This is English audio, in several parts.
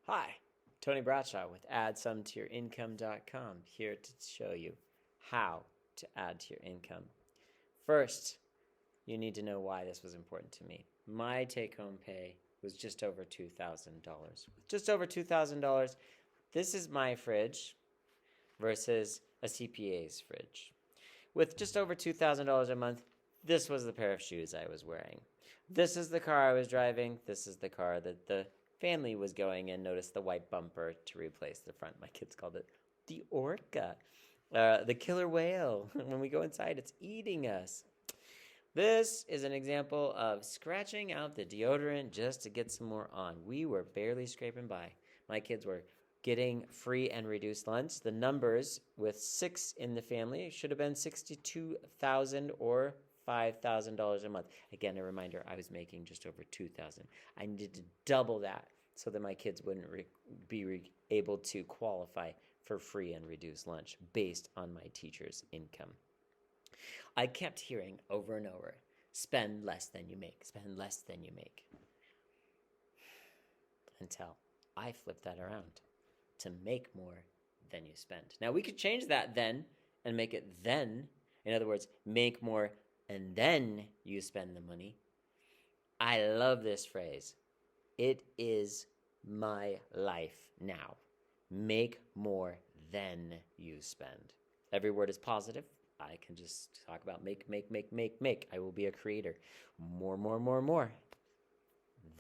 Hi, Tony Bradshaw with AddSomeToYourIncome.com here to show you how to add to your income. First, you need to know why this was important to me. My take-home pay was just over $2,000. With just over $2,000, this is my fridge versus a CPA's fridge. With just over $2,000 a month, this was the pair of shoes I was wearing. This is the car I was driving. This is the car that the family was going in. Notice the white bumper to replace the front. My kids called it the orca, the killer whale. When we go inside, it's eating us. This is an example of scratching out the deodorant just to get some more on. We were barely scraping by. My kids were getting free and reduced lunch. The numbers with 6 in the family should have been $62,000 or $5,000 a month. Again, a reminder, I was making just over $2,000. I needed to double that so that my kids wouldn't be able to qualify for free and reduced lunch based on my teacher's income. I kept hearing over and over, spend less than you make, spend less than you make. Until I flipped that around to make more than you spend. Now, we could change that then and make it then. In other words, make more and then you spend the money. I love this phrase. It is my life now. Make more than you spend. Every word is positive. I can just talk about make. I will be a creator. More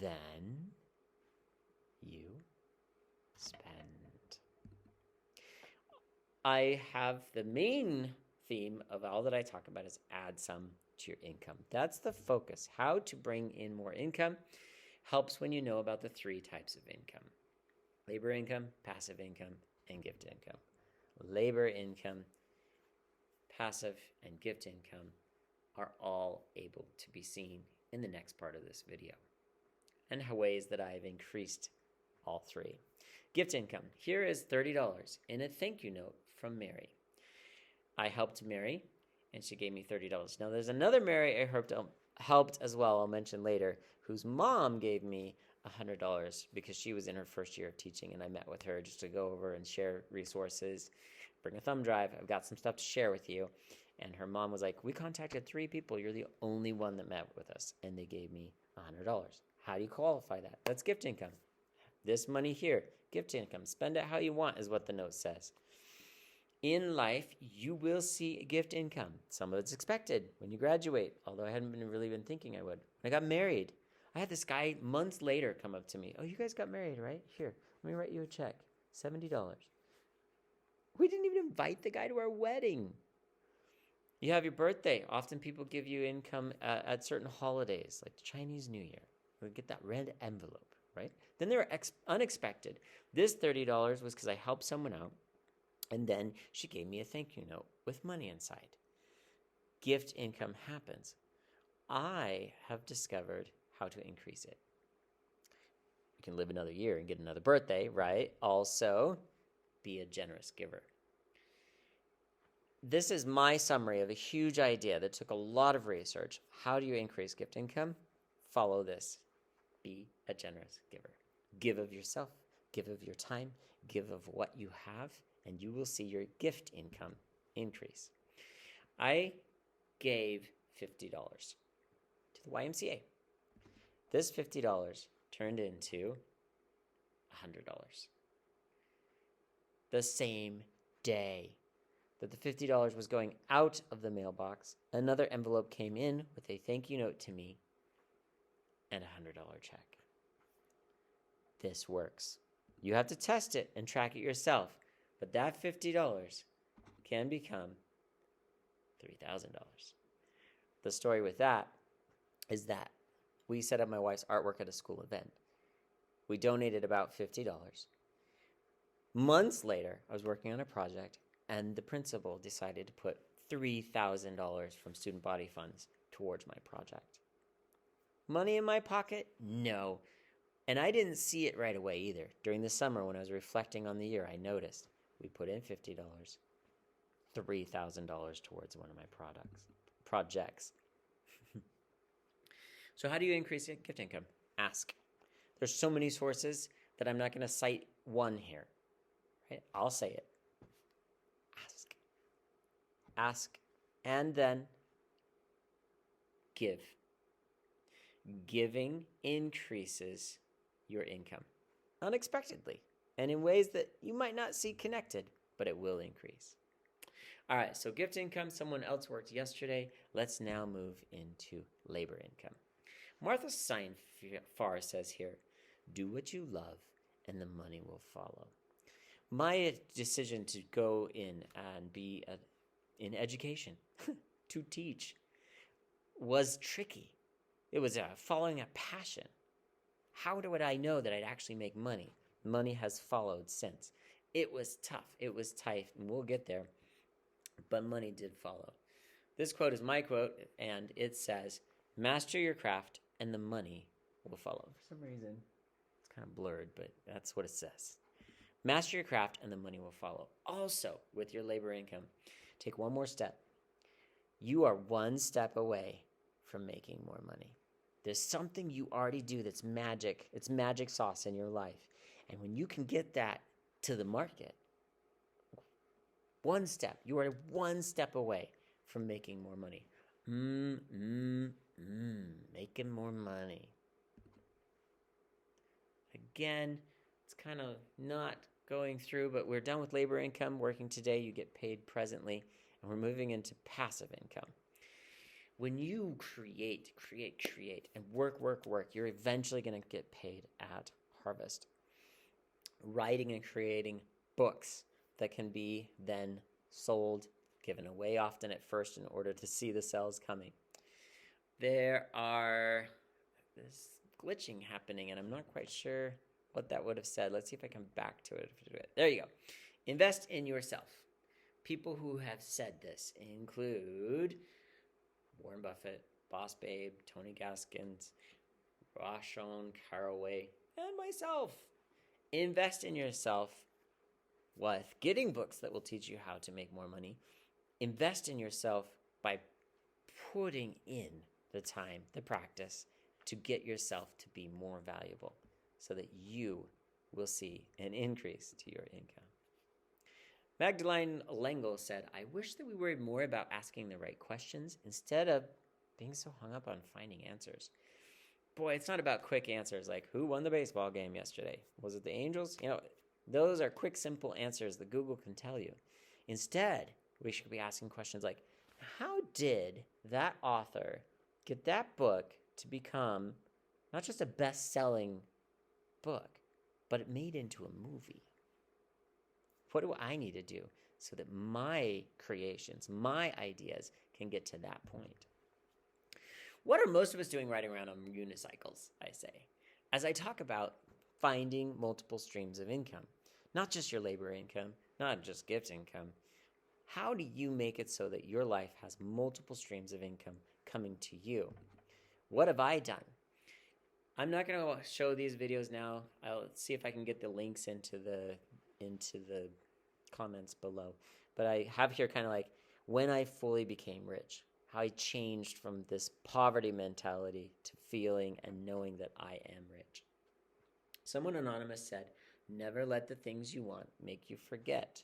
than you spend. I have the main theme of all that I talk about is add some to your income. That's the focus. How to bring in more income helps when you know about the 3 types of income: labor income, passive income, and gift income. Labor income, passive, and gift income are all able to be seen in the next part of this video, and ways that I've increased all 3. Gift income. Here is $30 in a thank you note from Mary. I helped Mary, and she gave me $30. Now, there's another Mary I helped as well, I'll mention later, whose mom gave me $100 because she was in her first year of teaching, and I met with her just to go over and share resources, bring a thumb drive. I've got some stuff to share with you. And her mom was like, we contacted 3 people. You're the only one that met with us. And they gave me $100. How do you qualify that? That's gift income. This money here, gift income. Spend it how you want is what the note says. In life, you will see gift income. Some of it's expected when you graduate, although I hadn't really been thinking I would. When I got married, I had this guy months later come up to me. Oh, you guys got married, right? Here, let me write you a check. $70. We didn't even invite the guy to our wedding. You have your birthday. Often people give you income at certain holidays, like the Chinese New Year. You get that red envelope, right? Then there are unexpected. This $30 was because I helped someone out, and then she gave me a thank you note with money inside. Gift income happens. I have discovered how to increase it. You can live another year and get another birthday, right? Also, be a generous giver. This is my summary of a huge idea that took a lot of research. How do you increase gift income? Follow this. Be a generous giver. Give of yourself, give of your time, give of what you have, and you will see your gift income increase. I gave $50 to the YMCA. This $50 turned into $100. The same day that the $50 was going out of the mailbox, another envelope came in with a thank you note to me and a $100 check. This works. You have to test it and track it yourself, but that $50 can become $3,000. The story with that is that we set up my wife's artwork at a school event. We donated about $50. Months later, I was working on a project, and the principal decided to put $3,000 from student body funds towards my project. Money in my pocket? No. And I didn't see it right away either. During the summer, when I was reflecting on the year, I noticed we put in $50, $3,000 towards one of my projects. So how do you increase gift income? Ask. There's so many sources but I'm not going to cite one here. Right? I'll say it. Ask. Ask, and then give. Giving increases your income unexpectedly and in ways that you might not see connected, but it will increase. All right, so gift income, someone else worked yesterday. Let's now move into labor income. Martha Steinfar says here, do what you love and the money will follow. My decision to go in and be in education, to teach, was tricky. It was following a passion. How would I know that I'd actually make money? Money has followed since. It was tough. It was tight, and we'll get there. But money did follow. This quote is my quote, and it says, master your craft, and the money will follow. For some reason, it's kind of blurred, but that's what it says. Master your craft, and the money will follow. Also, with your labor income, take one more step. You are one step away from making more money. There's something you already do that's magic. It's magic sauce in your life. And when you can get that to the market, one step, you are one step away from making more money. Making more money. Again, it's kind of not going through, but we're done with labor income. Working today, you get paid presently, and we're moving into passive income. When you create, and work, you're eventually going to get paid at harvest. Writing and creating books that can be then sold, given away often at first in order to see the sales coming. This glitching happening, and I'm not quite sure what that would have said. Let's see if I come back to it. There you go. Invest in yourself. People who have said this include Warren Buffett, Boss Babe, Tony Gaskins, Rashon Caraway, and myself. Invest in yourself with getting books that will teach you how to make more money. Invest in yourself by putting in the time, the practice, to get yourself to be more valuable so that you will see an increase to your income. Magdalene Lengel said, I wish that we worried more about asking the right questions instead of being so hung up on finding answers. Boy, it's not about quick answers like, who won the baseball game yesterday? Was it the Angels? Those are quick, simple answers that Google can tell you. Instead, we should be asking questions like, how did that author get that book to become not just a best-selling book, but it made into a movie? What do I need to do so that my creations, my ideas can get to that point? What are most of us doing riding around on unicycles, I say, as I talk about finding multiple streams of income, not just your labor income, not just gift income. How do you make it so that your life has multiple streams of income coming to you? What have I done? I'm not going to show these videos now. I'll see if I can get the links into the comments below. But I have here kind of like when I fully became rich, how I changed from this poverty mentality to feeling and knowing that I am rich. Someone anonymous said, never let the things you want make you forget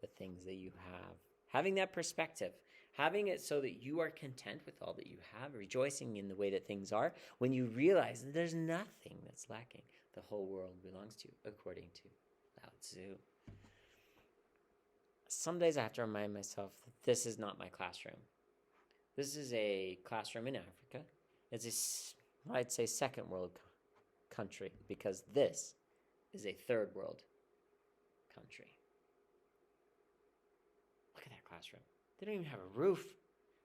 the things that you have. Having that perspective, having it so that you are content with all that you have, rejoicing in the way that things are, when you realize that there's nothing that's lacking, the whole world belongs to you, according to Lao Tzu. Some days I have to remind myself that this is not my classroom. This is a classroom in Africa. It's I'd say second world country, because this is a third world country. Look at that classroom. They don't even have a roof.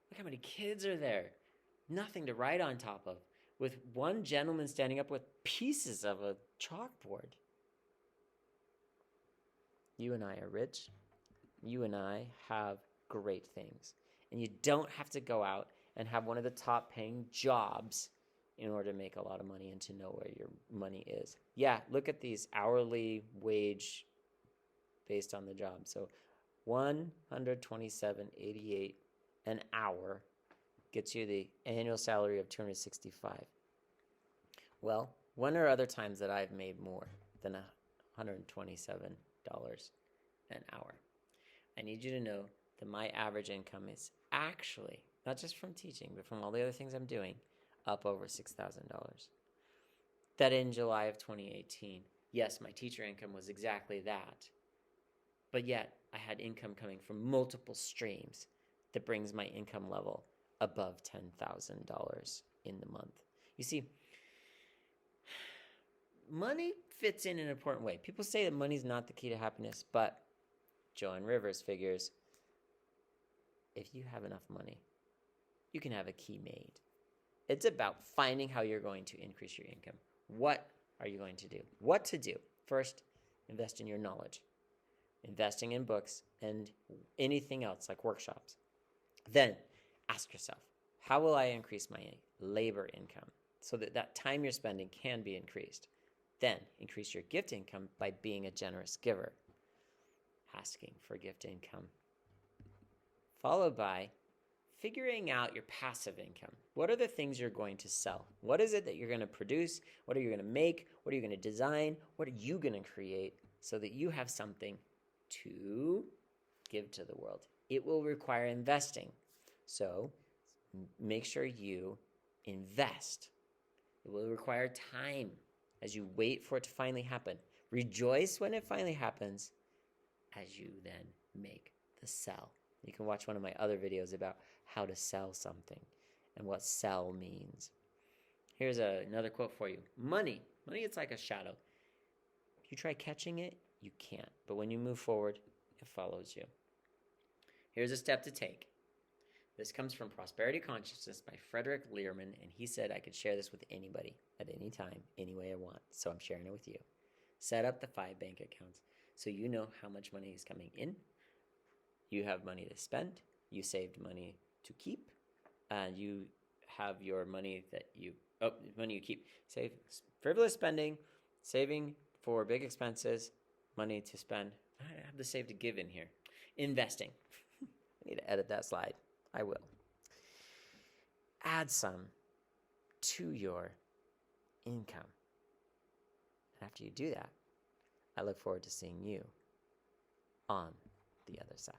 Look how many kids are there. Nothing to write on top of, with one gentleman standing up with pieces of a chalkboard. You and I are rich. You and I have great things. And you don't have to go out and have one of the top paying jobs in order to make a lot of money and to know where your money is. Yeah, look at these hourly wage based on the job. So $127.88 an hour gets you the annual salary of $265. Well, when are other times that I've made more than $127 an hour. I need you to know that my average income is actually, not just from teaching, but from all the other things I'm doing, up over $6,000. That in July of 2018, yes, my teacher income was exactly that. But yet, I had income coming from multiple streams that brings my income level above $10,000 in the month. You see, money fits in an important way. People say that money's not the key to happiness, but Joan Rivers figures if you have enough money, you can have a key made. It's about finding how you're going to increase your income. What are you going to do? What to do? First, invest in your knowledge, investing in books and anything else like workshops. Then ask yourself, how will I increase my labor income so that that time you're spending can be increased? Then increase your gift income by being a generous giver, asking for gift income. Followed by figuring out your passive income. What are the things you're going to sell? What is it that you're going to produce? What are you going to make? What are you going to design? What are you going to create so that you have something to give to the world? It will require investing. So make sure you invest. It will require time as you wait for it to finally happen. Rejoice when it finally happens as you then make the sell. You can watch one of my other videos about how to sell something and what sell means. Here's another quote for you. Money, it's like a shadow. If you try catching it, you can't. But when you move forward, it follows you. Here's a step to take. This comes from Prosperity Consciousness by Frederick Learman, and he said I could share this with anybody at any time, any way I want. So I'm sharing it with you. Set up the 5 bank accounts so you know how much money is coming in. You have money to spend. You saved money to keep. You have your money that money you keep. Save frivolous spending, saving for big expenses, money to spend. I have the save to give in here. Investing. I need to edit that slide. I will. Add some to your income. After you do that, I look forward to seeing you on the other side.